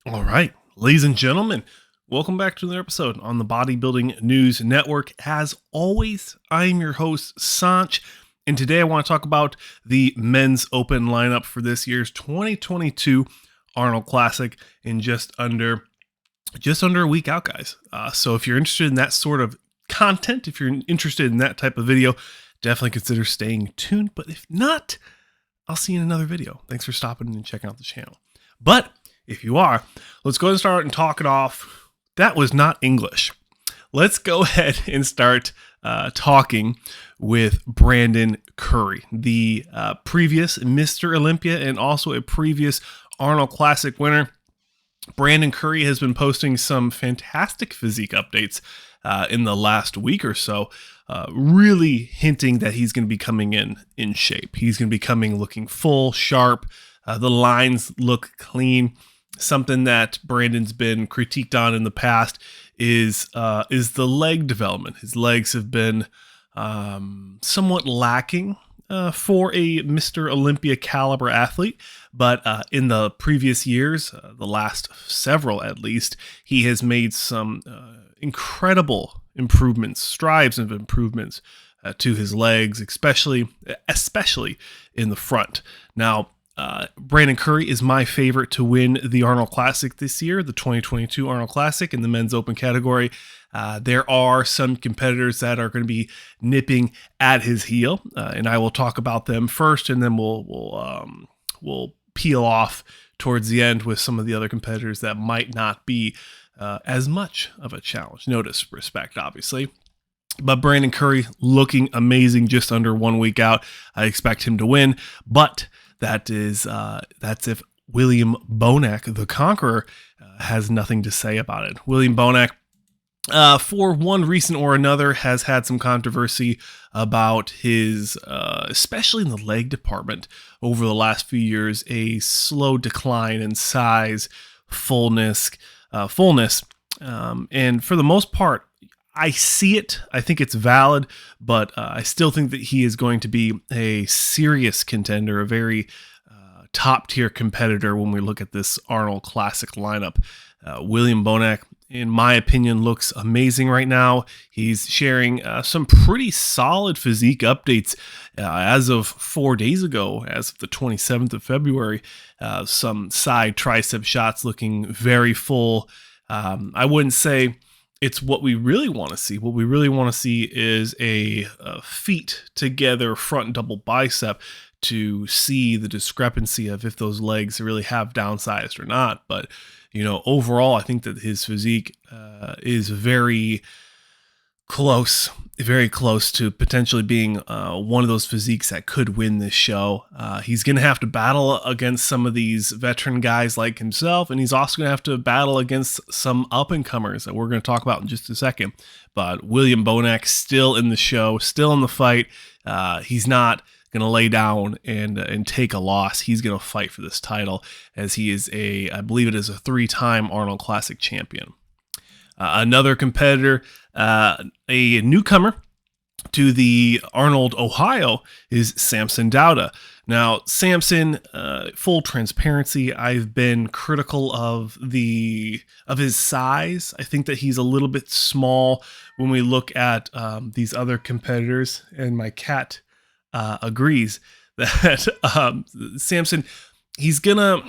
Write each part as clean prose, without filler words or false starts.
All right, ladies and gentlemen, welcome back to another episode on the Bodybuilding News Network. As always, I'm your host, Saunch, and today I want to talk about the men's open lineup for this year's 2022 Arnold Classic in just under a week out, guys. So if you're interested in that sort of content, if you're interested in that type of video, definitely consider staying tuned. But if not, I'll see you in another video. Thanks for stopping and checking out the channel. But if you are, let's go ahead and start and talk it off. That was not English. Let's go ahead and start talking with Brandon Curry, the previous Mr. Olympia and also a previous Arnold Classic winner. Brandon Curry has been posting some fantastic physique updates in the last week or so, really hinting that he's going to be coming in shape. He's going to be coming looking full, sharp. The lines look clean. Something that Brandon's been critiqued on in the past is the leg development. His legs have been somewhat lacking for a Mr. Olympia caliber athlete, but in the previous years, the last several at least, he has made some incredible improvements, strides of improvements to his legs, especially in the front. Now, Brandon Curry is my favorite to win the Arnold Classic this year, the 2022 Arnold Classic in the men's open category. There are some competitors that are going to be nipping at his heel, and I will talk about them first, and then we'll peel off towards the end with some of the other competitors that might not be as much of a challenge. No disrespect, obviously. But Brandon Curry looking amazing just under 1 week out. I expect him to win, but that's if William Bonac, the Conqueror, has nothing to say about it. William Bonac, for one reason or another, has had some controversy about his, especially in the leg department, over the last few years, a slow decline in size, fullness, and for the most part, I see it. I think it's valid, but I still think that he is going to be a serious contender, a very top-tier competitor when we look at this Arnold Classic lineup. William Bonac, in my opinion, looks amazing right now. He's sharing some pretty solid physique updates as of 4 days ago, as of the 27th of February. Some side tricep shots looking very full. I wouldn't say it's what we really want to see. What we really want to see is a feet together front double bicep to see the discrepancy of if those legs really have downsized or not. But, overall, I think that his physique is very close to potentially being one of those physiques that could win this show. He's going to have to battle against some of these veteran guys like himself, and he's also going to have to battle against some up-and-comers that we're going to talk about in just a second. But William Bonac still in the show, still in the fight. He's not going to lay down and take a loss. He's going to fight for this title, as he is I believe it is a 3-time Arnold Classic champion. Another competitor, a newcomer to the Arnold Ohio, is Samson Dauda. Now, Samson, full transparency, I've been critical of his size. I think that he's a little bit small when we look at these other competitors, and my cat agrees that Samson, he's gonna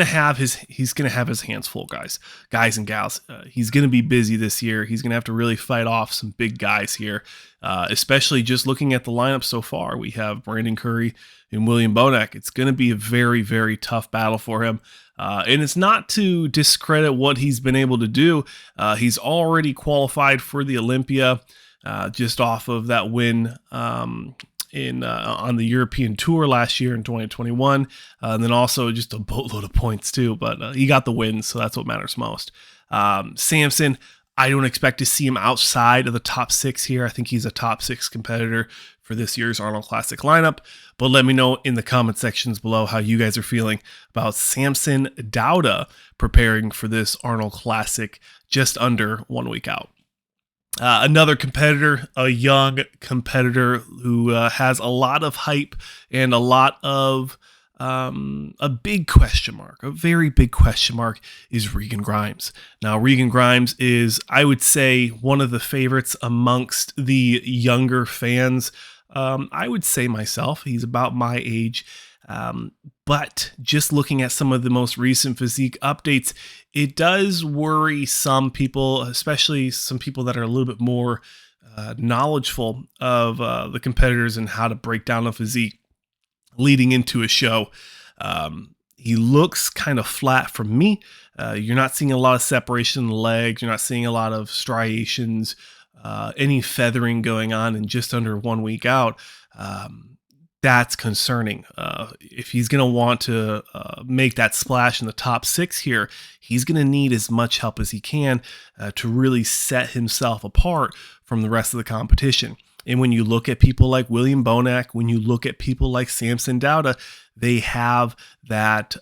have his hands full, guys and gals. He's gonna be busy this year. He's gonna have to really fight off some big guys here, especially just looking at the lineup so far. We have Brandon Curry and William Bonac. It's gonna be a very, very tough battle for him, and it's not to discredit what he's been able to do. He's already qualified for the Olympia, just off of that win on the European tour last year in 2021, and then also just a boatload of points too, but he got the win, so that's what matters most. Samson, I don't expect to see him outside of the top 6 here. I think he's a top 6 competitor for this year's Arnold Classic lineup, but let me know in the comment sections below how you guys are feeling about Samson Dauda preparing for this Arnold Classic just under 1 week out. Another competitor, a young competitor who has a lot of hype and a lot of a big question mark, a very big question mark, is Regan Grimes. Now, Regan Grimes is, I would say, one of the favorites amongst the younger fans. I would say myself, he's about my age. But just looking at some of the most recent physique updates, it does worry some people, especially some people that are a little bit more knowledgeable of the competitors and how to break down a physique leading into a show. He looks kind of flat for me. You're not seeing a lot of separation in the legs. You're not seeing a lot of striations, any feathering going on in just under 1 week out. That's concerning. If he's going to want to make that splash in the top 6 here, he's going to need as much help as he can to really set himself apart from the rest of the competition. And when you look at people like William Bonac, when you look at people like Samson Dauda, they have that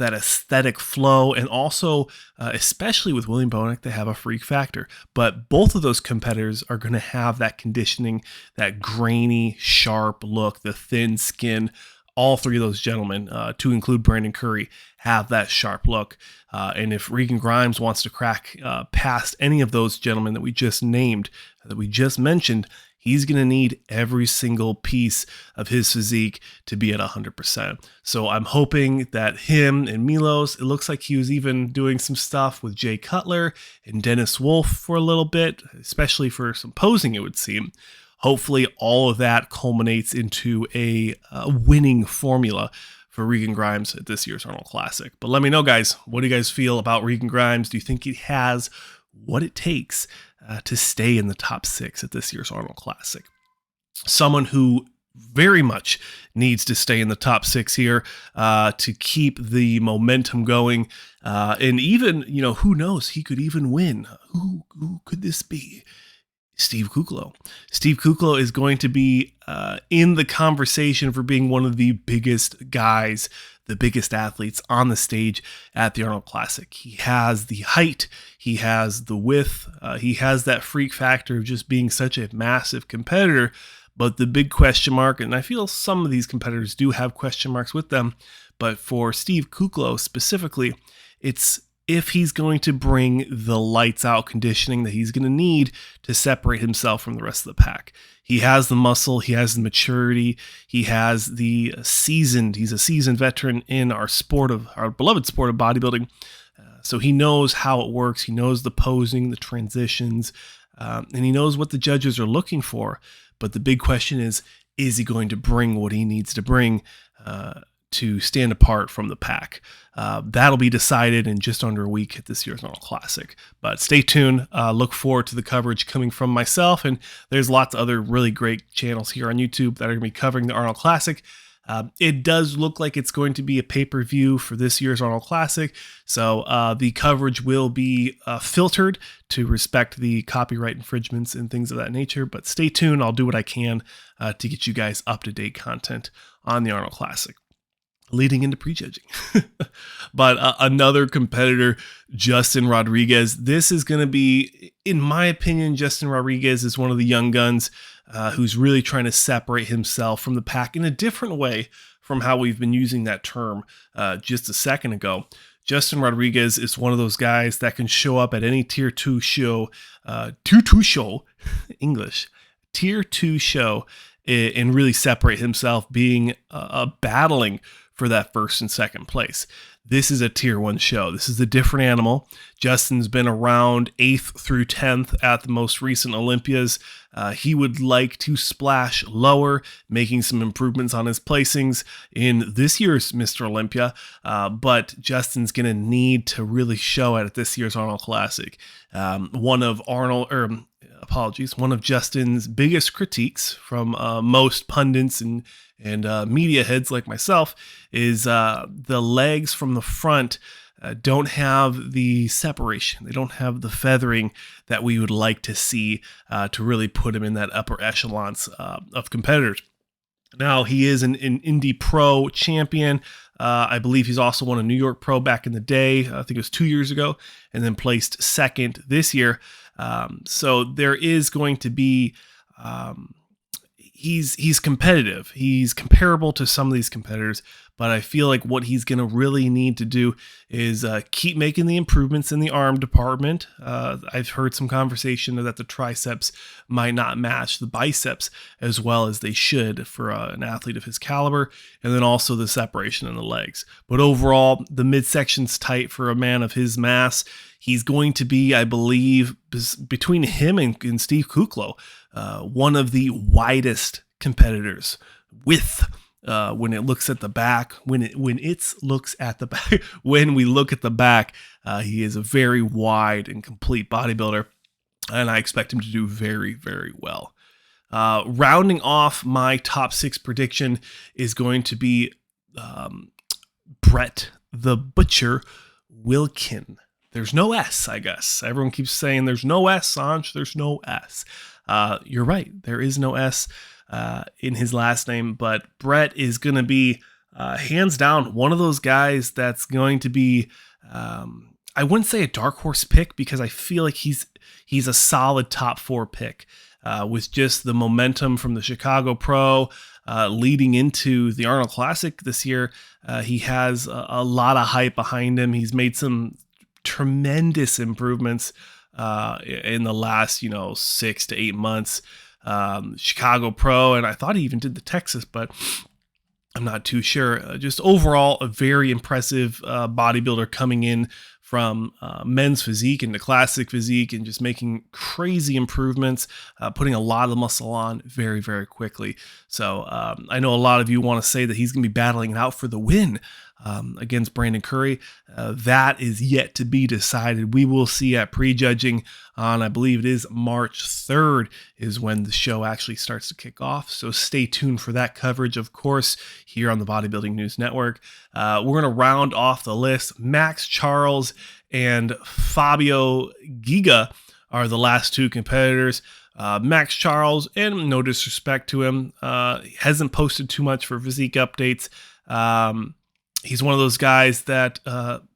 aesthetic flow, and also, especially with William Bonac, they have a freak factor. But both of those competitors are going to have that conditioning, that grainy, sharp look, the thin skin. All three of those gentlemen, to include Brandon Curry, have that sharp look. And if Regan Grimes wants to crack past any of those gentlemen that we just named, that we just mentioned, he's going to need every single piece of his physique to be at 100%. So I'm hoping that him and Milos, it looks like he was even doing some stuff with Jay Cutler and Dennis Wolf for a little bit, especially for some posing, it would seem. Hopefully all of that culminates into a winning formula for Regan Grimes at this year's Arnold Classic. But let me know, guys, what do you guys feel about Regan Grimes? Do you think he has what it takes to stay in the top 6 at this year's Arnold Classic? Someone who very much needs to stay in the top 6 here to keep the momentum going. And even, who knows, he could even win. Who could this be? Steve Kuclo. Steve Kuclo is going to be in the conversation for being one of the biggest guys, the biggest athletes on the stage at the Arnold Classic. He has the height, he has the width, he has that freak factor of just being such a massive competitor. But the big question mark, and I feel some of these competitors do have question marks with them, but for Steve Kuclo specifically, it's if he's going to bring the lights out conditioning that he's going to need to separate himself from the rest of the pack. He has the muscle, he has the maturity, he has the he's a seasoned veteran in our beloved sport of bodybuilding. So he knows how it works. He knows the posing, the transitions, and he knows what the judges are looking for. But the big question is he going to bring what he needs to bring to stand apart from the pack? That'll be decided in just under a week at this year's Arnold Classic. But stay tuned. Look forward to the coverage coming from myself. And there's lots of other really great channels here on YouTube that are going to be covering the Arnold Classic. It does look like it's going to be a pay-per-view for this year's Arnold Classic. So the coverage will be filtered to respect the copyright infringements and things of that nature. But stay tuned. I'll do what I can to get you guys up-to-date content on the Arnold Classic leading into prejudging. But another competitor, Justin Rodriguez. This is going to be, in my opinion, Justin Rodriguez is one of the young guns who's really trying to separate himself from the pack in a different way from how we've been using that term just a second ago. Justin Rodriguez is one of those guys that can show up at any tier 2 show, English, tier 2 show, and really separate himself, being battling for that first and second place. This is a tier 1 show. This is a different animal. Justin's been around 8th through 10th at the most recent Olympias. He would like to splash lower, making some improvements on his placings in this year's Mr. Olympia. But Justin's going to need to really show it at this year's Arnold Classic. One of Justin's biggest critiques from most pundits and media heads like myself is the legs from the front don't have the separation. They don't have the feathering that we would like to see to really put him in that upper echelons of competitors. Now, he is an Indy Pro champion. I believe he's also won a New York Pro back in the day. I think it was 2 years ago, and then placed second this year. So there is going to be... He's competitive. He's comparable to some of these competitors, but I feel like what he's going to really need to do is keep making the improvements in the arm department. I've heard some conversation that the triceps might not match the biceps as well as they should for an athlete of his caliber, and then also the separation in the legs. But overall, the midsection's tight for a man of his mass. He's going to be, I believe, between him and Steve Kuklo, one of the widest competitors with when it looks at the back. When we look at the back, he is a very wide and complete bodybuilder, and I expect him to do very, very well. Rounding off my top 6 prediction is going to be Brett the Butcher Wilkin. There's no S, I guess. Everyone keeps saying there's no S, Saunch. There's no S. You're right. There is no S in his last name, but Brett is going to be hands down one of those guys that's going to be, I wouldn't say a dark horse pick, because I feel like he's a solid top 4 pick with just the momentum from the Chicago Pro leading into the Arnold Classic this year. He has a lot of hype behind him. He's made some tremendous improvements in the last 6 to 8 months. Chicago Pro, and I thought he even did the Texas, but I'm not too sure. Just overall a very impressive bodybuilder coming in from men's physique into classic physique, and just making crazy improvements, putting a lot of muscle on very, very quickly. So I know a lot of you want to say that he's going to be battling it out for the win against Brandon Curry. That is yet to be decided. We will see at prejudging on, I believe it is March 3rd is when the show actually starts to kick off. So stay tuned for that coverage, of course, here on the Bodybuilding News Network. We're going to round off the list. Max Charles and Fabio Giga are the last 2 competitors. Max Charles, and no disrespect to him, hasn't posted too much for physique updates. He's one of those guys that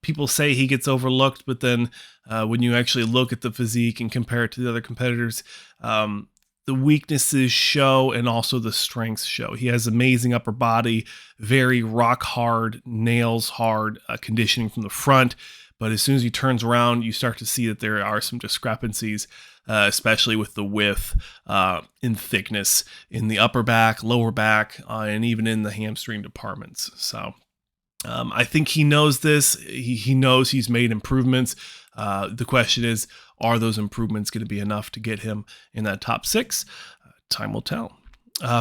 people say he gets overlooked, but then when you actually look at the physique and compare it to the other competitors, the weaknesses show and also the strengths show. He has amazing upper body, very rock hard, nails hard conditioning from the front. But as soon as he turns around, you start to see that there are some discrepancies, especially with the width and thickness in the upper back, lower back, and even in the hamstring departments. So I think he knows this. He knows he's made improvements. The question is, are those improvements going to be enough to get him in that top 6? Time will tell.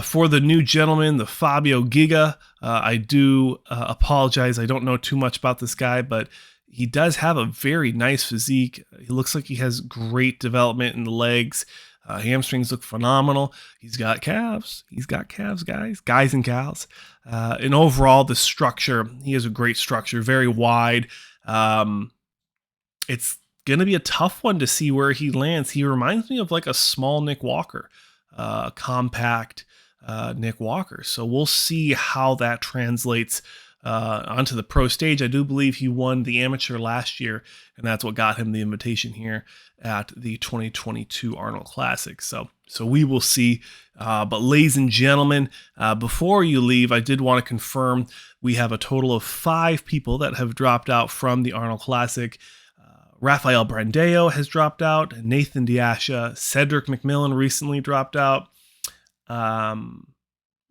For the new gentleman, the Fabio Giga, I do apologize. I don't know too much about this guy, but he does have a very nice physique. He looks like he has great development in the legs. Hamstrings look phenomenal. He's got calves. He's got calves, guys and gals. And overall, the structure, he has a great structure, very wide. It's going to be a tough one to see where he lands. He reminds me of like a small Nick Walker, compact Nick Walker. So we'll see how that translates onto the pro stage. I do believe he won the amateur last year, and that's what got him the invitation here at the 2022 Arnold Classic. So we will see. But ladies and gentlemen, before you leave, I did want to confirm we have a total of 5 people that have dropped out from the Arnold Classic. Rafael Brandeo has dropped out. Nathan Diasha, Cedric McMillan recently dropped out.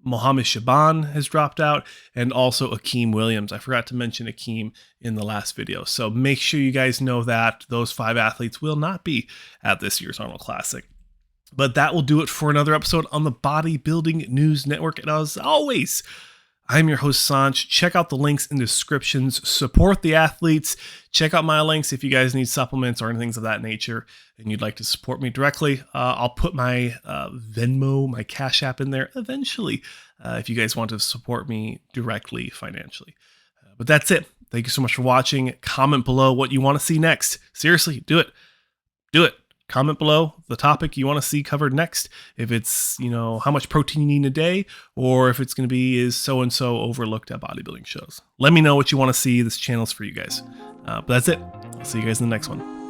Mohammed Shaban has dropped out, and also Akeem Williams. I forgot to mention Akeem in the last video. So make sure you guys know that those 5 athletes will not be at this year's Arnold Classic. But that will do it for another episode on the Bodybuilding News Network. And as always, I'm your host, Saunch. Check out the links in the descriptions. Support the athletes. Check out my links if you guys need supplements or anything of that nature and you'd like to support me directly. I'll put my Venmo, my Cash App in there eventually if you guys want to support me directly financially. But that's it. Thank you so much for watching. Comment below what you want to see next. Seriously, do it. Do it. Comment below the topic you want to see covered next. If it's, how much protein you need in a day, or if it's going to be, is so-and-so overlooked at bodybuilding shows. Let me know what you want to see. This channel's for you guys. But that's it. I'll see you guys in the next one.